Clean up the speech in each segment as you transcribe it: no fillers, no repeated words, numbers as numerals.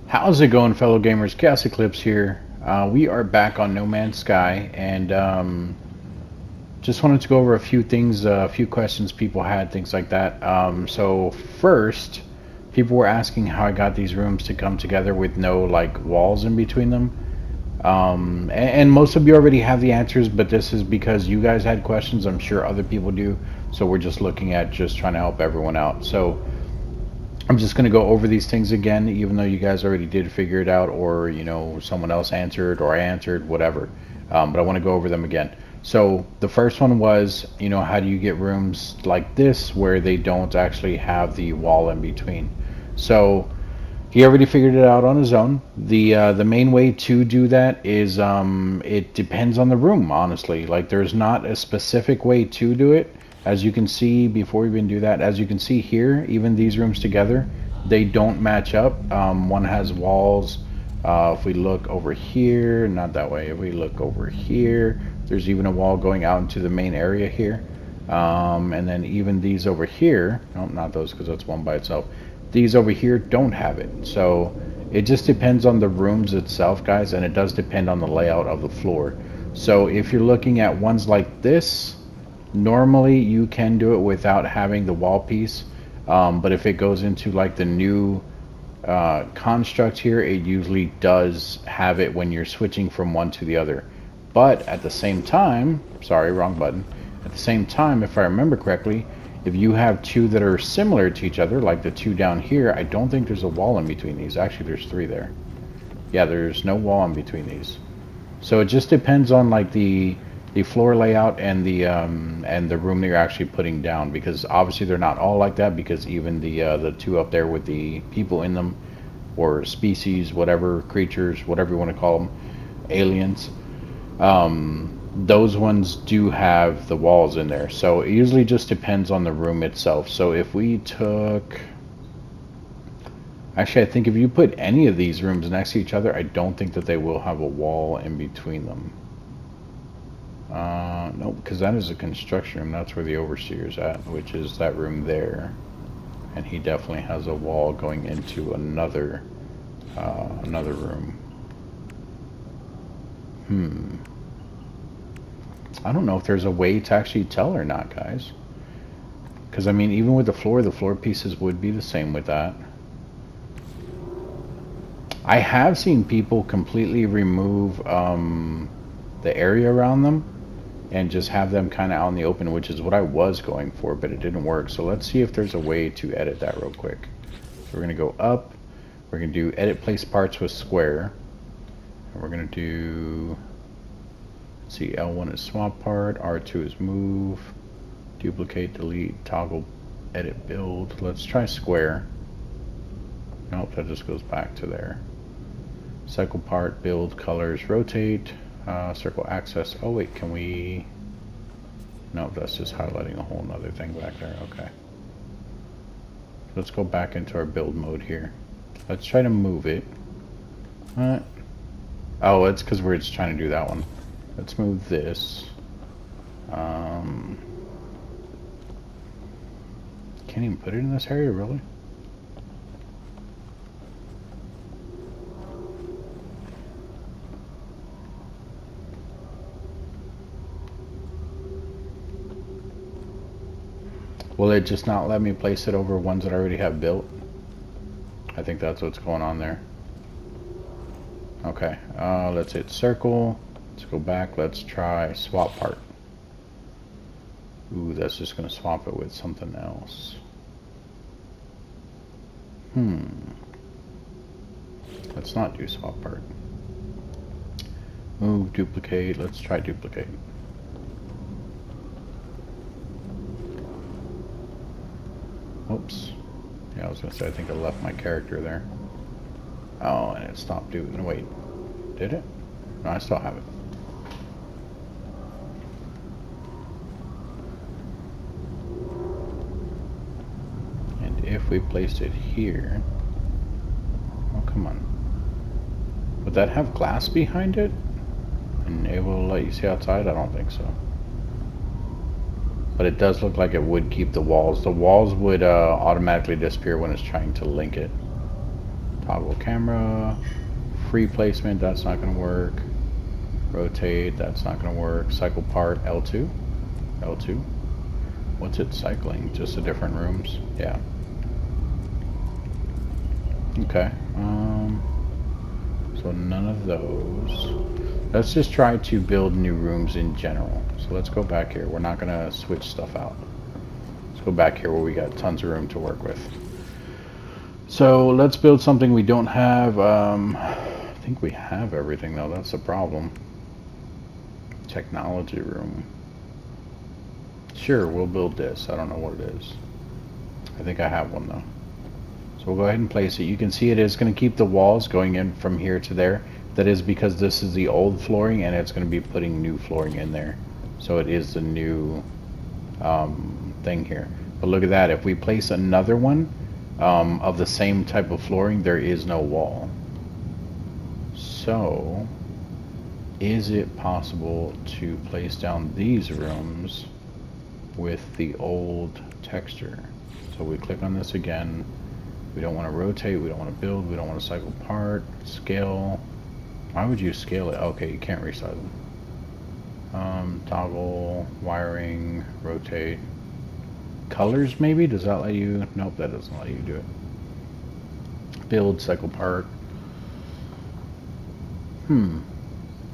How's it going, fellow gamers? ChaosEclipse here. We are back on No Man's Sky, and just wanted to go over a few things, a few questions people had, things like that. So first, people were asking how I got these rooms to come together with no like walls in between them. And most of you already have the answers, but this is because you guys had questions. I'm sure other people do. So we're just looking at just trying to help everyone out. So I'm just going to go over these things again, even though you guys already did figure it out, or someone else answered, or I answered, whatever. But I want to go over them again. So the first one was, how do you get rooms like this where they don't actually have the wall in between? So he already figured it out on his own. The main way to do that is it depends on the room, honestly. Like there's not a specific way to do it. As you can see, before we even do that, as you can see here, even these rooms together, they don't match up. One has walls. If we look over here, not that way. If we look over here, there's even a wall going out into the main area here. And then even these over here, no, not those because that's one by itself. These over here don't have it. So it just depends on the rooms itself, guys, and it does depend on the layout of the floor. So if you're looking at ones like this, normally you can do it without having the wall piece, but if it goes into like the new construct here, it usually does have it when you're switching from one to the other. But at the same time, sorry, wrong button. At the same time, if I remember correctly, if you have two that are similar to each other, like the two down here, I don't think there's a wall in between these. Actually, there's three there. Yeah, there's no wall in between these. So it just depends on like the floor layout and the room that you're actually putting down, because obviously they're not all like that, because even the two up there with the people in them, or species, whatever, creatures, whatever you want to call them, aliens, those ones do have the walls in there. So it usually just depends on the room itself. So if we took, actually I think if you put any of these rooms next to each other, I don't think that they will have a wall in between them. No, because that is a construction room. That's where the overseer's at, which is that room there, and he definitely has a wall going into another room. I don't know if there's a way to actually tell or not, guys, because I mean, even with the floor pieces would be the same with that. I have seen people completely remove the area around them and just have them kind of out in the open, which is what I was going for, but it didn't work. So let's see if there's a way to edit that real quick. So we're going to go up. We're going to do edit place parts with square. And we're going to do, let's see, L1 is swap part, R2 is move, duplicate, delete, toggle, edit, build. Let's try square. Nope, that just goes back to there. Cycle part, build, colors, rotate. Circle access. Oh wait, can we? No, that's just highlighting a whole nother thing back there. Okay. Let's go back into our build mode here. Let's try to move it. Oh, it's because we're just trying to do that one. Let's move this. Can't even put it in this area, really? Will it just not let me place it over ones that I already have built? I think that's what's going on there. Okay, let's hit circle. Let's go back. Let's try swap part. Ooh, that's just going to swap it with something else. Let's not do swap part. Move, duplicate. Let's try duplicate. Oops. Yeah, I was going to say, I think I left my character there. Oh, and it stopped doing. Wait. Did it? No, I still have it. And if we placed it here. Oh, come on. Would that have glass behind it? And it will let you see outside? I don't think so. But it does look like it would keep the walls. The walls would automatically disappear when it's trying to link it. Toggle camera. Free placement, that's not going to work. Rotate, that's not going to work. Cycle part, L2. L2. What's it cycling? Just the different rooms? Yeah. Okay. So none of those. Let's just try to build new rooms in general. So let's go back here. We're not going to switch stuff out. Let's go back here where we got tons of room to work with. So let's build something we don't have. I think we have everything though. That's the problem. Technology room. Sure, we'll build this. I don't know what it is. I think I have one though. So we'll go ahead and place it. You can see it is going to keep the walls going in from here to there. That is because this is the old flooring and it's going to be putting new flooring in there. So it is the new thing here. But look at that. If we place another one of the same type of flooring, there is no wall. So is it possible to place down these rooms with the old texture? So we click on this again. We don't want to rotate, we don't want to build, we don't want to cycle part, scale. Why would you scale it? Okay, you can't resize them. Toggle, wiring, rotate. Colors maybe? Does that let you? Nope, that doesn't let you do it. Build, cycle part. I don't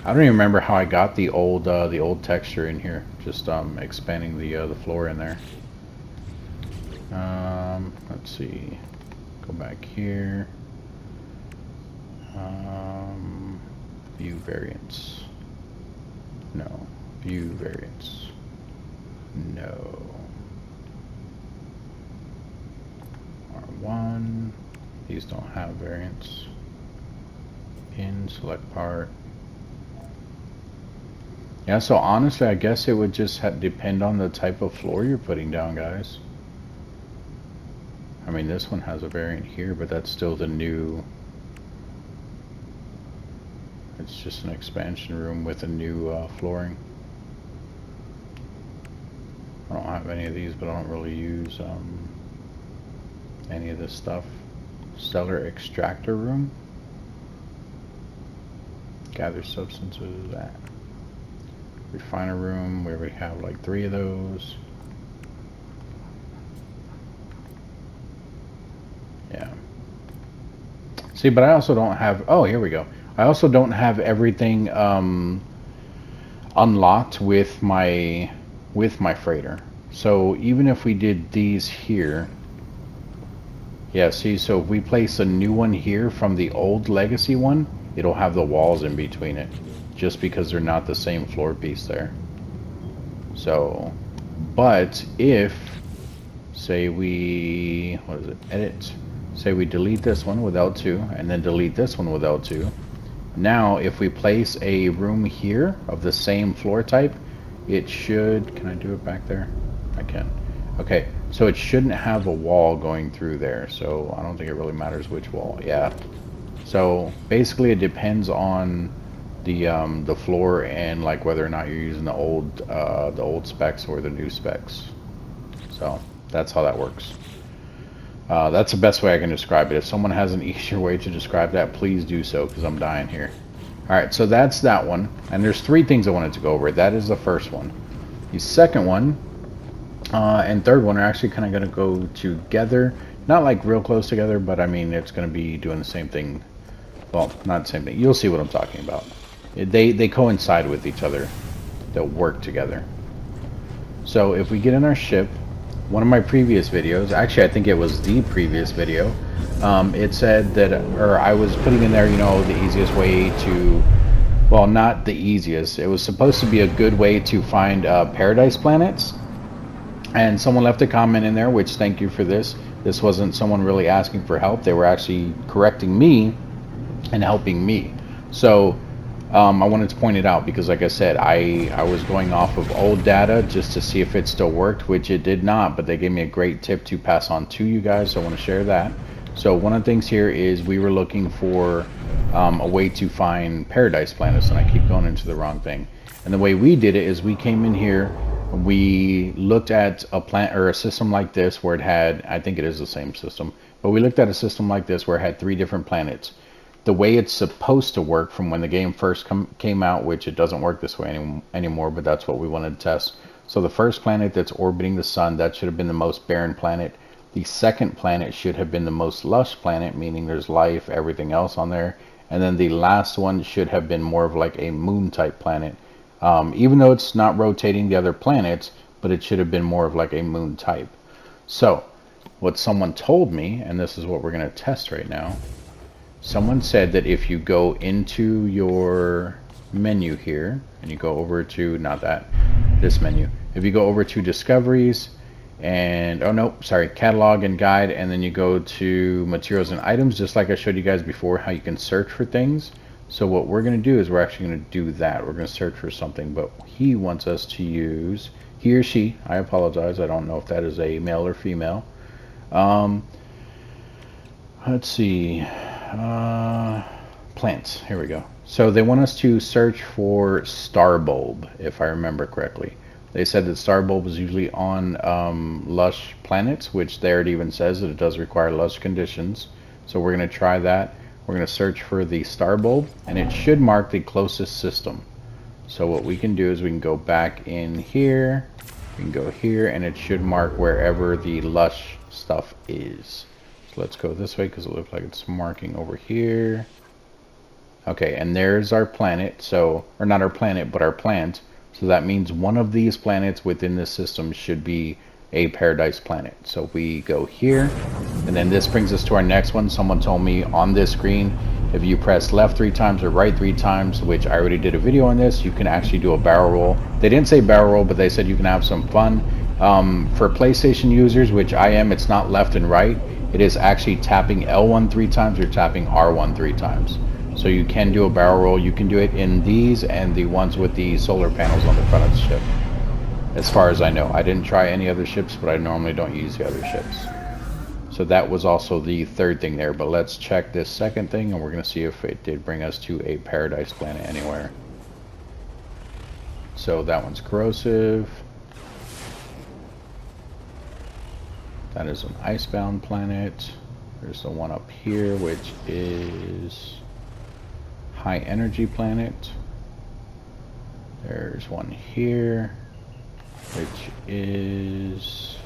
even remember how I got the old texture in here. Just expanding the floor in there. Let's see. Go back here. View variants. No. View variants. No. R1. These don't have variants. In select part. Yeah, so honestly, I guess it would just depend on the type of floor you're putting down, guys. I mean, this one has a variant here, but that's still the new. It's just an expansion room with a new flooring. I don't have any of these, but I don't really use any of this stuff. Stellar extractor room. Gather substances, that. Refiner room, we already have like 3 of those. Yeah. See, but I also don't have, oh, here we go. I also don't have everything unlocked with my freighter. So even if we did these here, yeah, see, so if we place a new one here from the old legacy one, it'll have the walls in between it, just because they're not the same floor piece there. So, but if, say we, what is it, edit, say we delete this one with L2, and then delete this one with L2, now if we place a room here of the same floor type, it should, can I do it back there? I can. Okay, so it shouldn't have a wall going through there, so I don't think it really matters which wall. Yeah. So basically it depends on the floor and like whether or not you're using the old specs or the new specs. So that's how that works. That's the best way I can describe it. If someone has an easier way to describe that, please do so, because I'm dying here. Alright, so that's that one. And there's 3 things I wanted to go over. That is the first one. The second one and third one are actually kind of going to go together. Not like real close together, but I mean it's going to be doing the same thing. Well, not the same thing. You'll see what I'm talking about. They coincide with each other. They'll work together. So if we get in our ship, one of my previous videos, actually I think it was the previous video, it said that, or I was putting in there, you know, the easiest way to, well, not the easiest, it was supposed to be a good way to find paradise planets. And someone left a comment in there, which thank you for this. This wasn't someone really asking for help. They were actually correcting me and helping me. So I wanted to point it out because, like I said, I was going off of old data just to see if it still worked, which it did not, but they gave me a great tip to pass on to you guys, so I want to share that. So one of the things here is we were looking for a way to find paradise planets, and I keep going into the wrong thing. And the way we did it is we came in here, We looked at a plant or a system like this where it had, I think it is the same system, but we looked at a system like this where it had 3 different planets. The way it's supposed to work from when the game first came out, which it doesn't work this way anymore, but that's what we wanted to test. So the first planet that's orbiting the sun, that should have been the most barren planet. The second planet should have been the most lush planet, meaning there's life, everything else on there. And then the last one should have been more of like a moon type planet. Even though it's not rotating the other planets, but it should have been more of like a moon type. So what someone told me, and this is what we're going to test right now. Someone said that if you go into your menu here, and you go over to, not that, this menu. If you go over to discoveries, and, oh no, sorry, catalog and guide, and then you go to materials and items, just like I showed you guys before, how you can search for things. So what we're going to do is we're actually going to do that. We're going to search for something, but he wants us to use, he or she, I apologize, I don't know if that is a male or female. Let's see. Plants. Here we go. So they want us to search for star bulb, if I remember correctly. They said that star bulb is usually on lush planets, which there it even says that it does require lush conditions. So we're going to try that. We're going to search for the star bulb, and it should mark the closest system. So what we can do is we can go back in here, we can go here, and it should mark wherever the lush stuff is. So let's go this way because it looks like it's marking over here. Okay, and there's our planet. So, or not our planet, but our plant. So that means one of these planets within this system should be a paradise planet. So we go here, and then this brings us to our next one. Someone told me on this screen, if you press left 3 times or right 3 times, which I already did a video on this, you can actually do a barrel roll. They didn't say barrel roll, but they said you can have some fun. For PlayStation users, which I am, it's not left and right. It is actually tapping L1 3 times or tapping R1 3 times. So you can do a barrel roll. You can do it in these and the ones with the solar panels on the front of the ship. As far as I know. I didn't try any other ships, but I normally don't use the other ships. So that was also the third thing there. But let's check this second thing, and we're going to see if it did bring us to a paradise planet anywhere. So that one's corrosive. That is an icebound planet. There's the one up here, which is high energy planet. There's one here, which is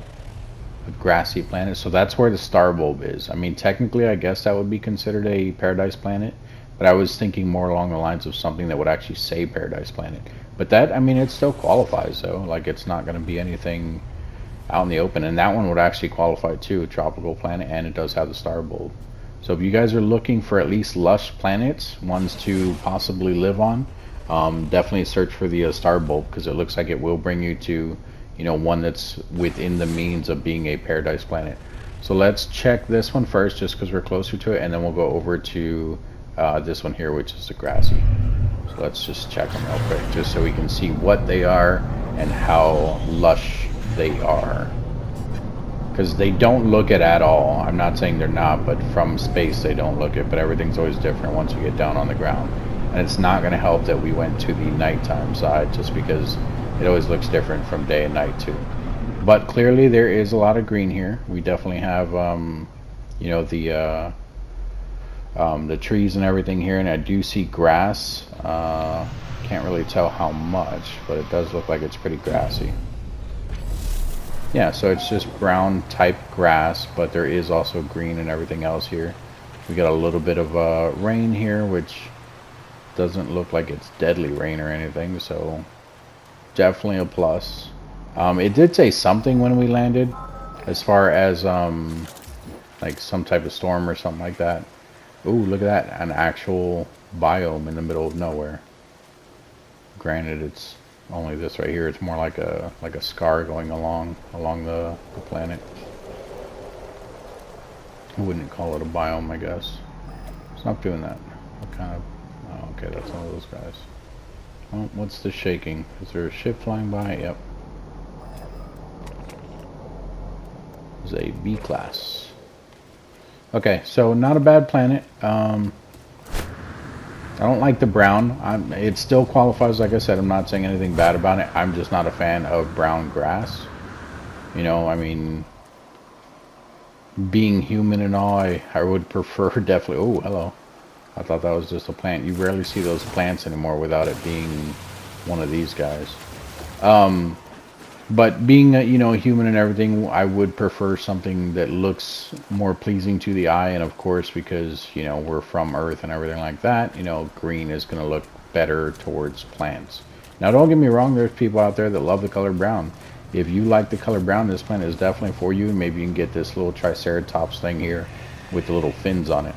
a grassy planet. So that's where the star bulb is. I mean, technically, I guess that would be considered a paradise planet, but I was thinking more along the lines of something that would actually say paradise planet. But that, I mean, it still qualifies though. Like, it's not going to be anything out in the open, and that one would actually qualify too, a tropical planet, and it does have the star bulb. So if you guys are looking for at least lush planets, ones to possibly live on, definitely search for the star bulb, because it looks like it will bring you to, you know, one that's within the means of being a paradise planet. So let's check this one first, just because we're closer to it, and then we'll go over to this one here, which is the grassy. So let's just check them real quick, just so we can see what they are and how lush they are, because they don't look it at all. I'm not saying they're not, but from space they don't look it, but everything's always different once you get down on the ground. And it's not going to help that we went to the nighttime side, just because it always looks different from day and night too. But clearly there is a lot of green here. We definitely have you know, the trees and everything here, and I do see grass. Can't really tell how much, but it does look like it's pretty grassy. Yeah, so it's just brown type grass, but there is also green and everything else here. We got a little bit of rain here, which doesn't look like it's deadly rain or anything, so definitely a plus. It did say something when we landed, as far as like some type of storm or something like that. Ooh, look at that, an actual biome in the middle of nowhere. Granted, it's only this right here. It's more like a scar going along the planet. I wouldn't call it a biome, I guess. Stop doing that. What kind of... Oh, okay, that's one of those guys. Oh, what's the shaking? Is there a ship flying by? Yep. It's a B class. Okay, so not a bad planet. I don't like the brown. It still qualifies, like I said, I'm not saying anything bad about it. I'm just not a fan of brown grass. You know, I mean, being human and all, I would prefer definitely... Oh, hello. I thought that was just a plant. You rarely see those plants anymore without it being one of these guys. But being you know, human and everything, I would prefer something that looks more pleasing to the eye. And of course, because, you know, we're from Earth and everything like that, you know, green is going to look better towards plants. Now, don't get me wrong, there's people out there that love the color brown. If you like the color brown, this plant is definitely for you. Maybe you can get this little triceratops thing here with the little fins on it.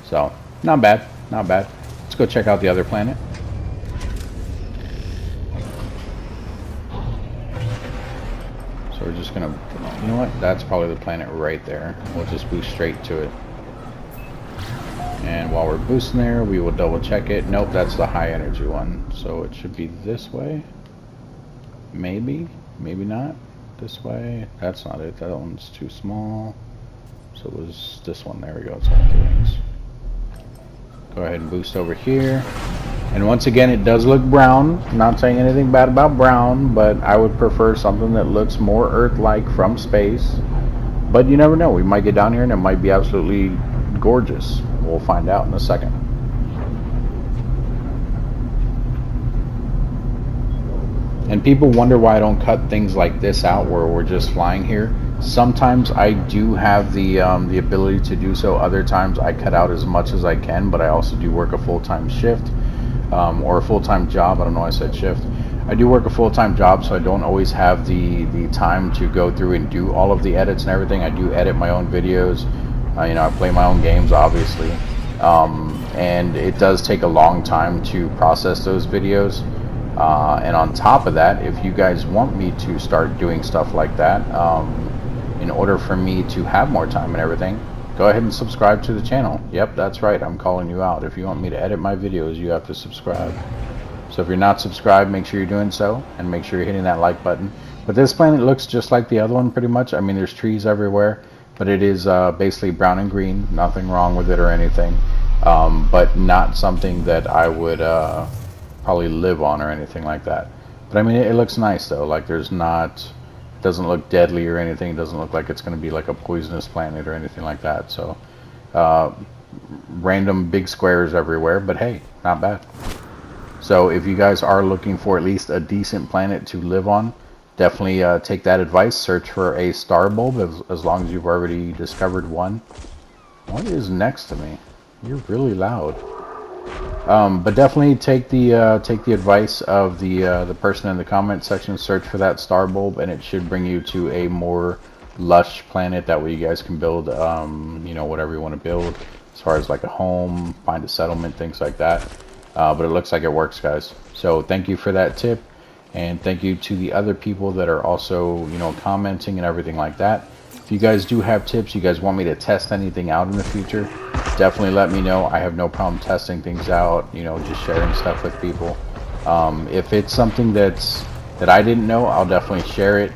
So, not bad, not bad. Let's go check out the other planet. So we're just gonna, you know what? That's probably the planet right there. We'll just boost straight to it. And while we're boosting there, we will double check it. Nope, that's the high energy one. So it should be this way. Maybe, maybe not. This way. That's not it. That one's too small. So it was this one. There we go. It's on 2 rings. Go ahead and boost over here. And once again, it does look brown. I'm not saying anything bad about brown, but I would prefer something that looks more Earth-like from space. But you never know. We might get down here and it might be absolutely gorgeous. We'll find out in a second. And people wonder why I don't cut things like this out where we're just flying here. Sometimes I do have the ability to do so. Other times I cut out as much as I can, but I also do work a full-time shift. Or a full-time job. I don't know why I said shift. I do work a full-time job, so I don't always have the time to go through and do all of the edits and everything. I do edit my own videos. You know, I play my own games, obviously. And it does take a long time to process those videos. And on top of that, if you guys want me to start doing stuff like that, in order for me to have more time and everything, go ahead and subscribe to the channel. Yep, that's right, I'm calling you out. If you want me to edit my videos, you have to subscribe. So if you're not subscribed, make sure you're doing so, and make sure you're hitting that like button. But this planet looks just like the other one pretty much. I mean, there's trees everywhere, but it is basically brown and green. Nothing wrong with it or anything, but not something that I would probably live on or anything like that. But I mean, it looks nice though. Like, there's not... doesn't look deadly or anything. It doesn't look like it's going to be like a poisonous planet or anything like that. So random big squares everywhere, but hey, not bad. So if you guys are looking for at least a decent planet to live on, definitely take that advice. Search for a star bulb as long as you've already discovered one. What is next to me? You're really loud. But definitely take the advice of the person in the comment section. Search for that star bulb, and it should bring you to a more lush planet. That way you guys can build, you know, whatever you want to build, as far as like a home, find a settlement, things like that. But it looks like it works, guys. So thank you for that tip, and thank you to the other people that are also, you know, commenting and everything like that. If you guys do have tips, you guys want me to test anything out in the future, definitely let me know. I have no problem testing things out, you know, just sharing stuff with people. If it's something that I didn't know, I'll definitely share it.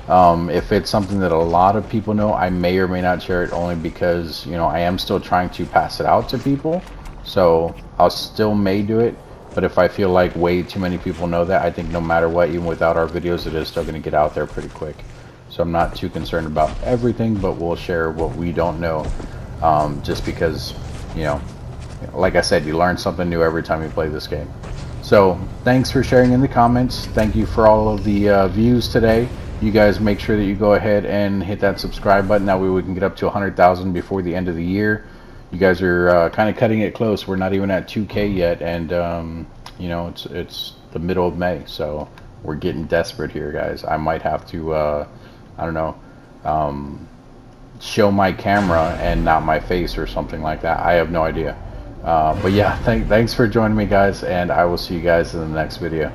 If it's something that a lot of people know, I may or may not share it, only because, you know, I am still trying to pass it out to people. So I'll still may do it, but if I feel like way too many people know that, I think no matter what, even without our videos, it is still going to get out there pretty quick. So I'm not too concerned about everything, but we'll share what we don't know. Just because, you know, like I said, you learn something new every time you play this game. So thanks for sharing in the comments. Thank you for all of the views today. You guys make sure that you go ahead and hit that subscribe button. That way we can get up to 100,000 before the end of the year. You guys are kind of cutting it close. We're not even at 2K yet, and you know, it's the middle of May, so we're getting desperate here, guys. I might have to I don't know, show my camera and not my face or something like that. I have no idea. But yeah, thanks for joining me, guys, and I will see you guys in the next video.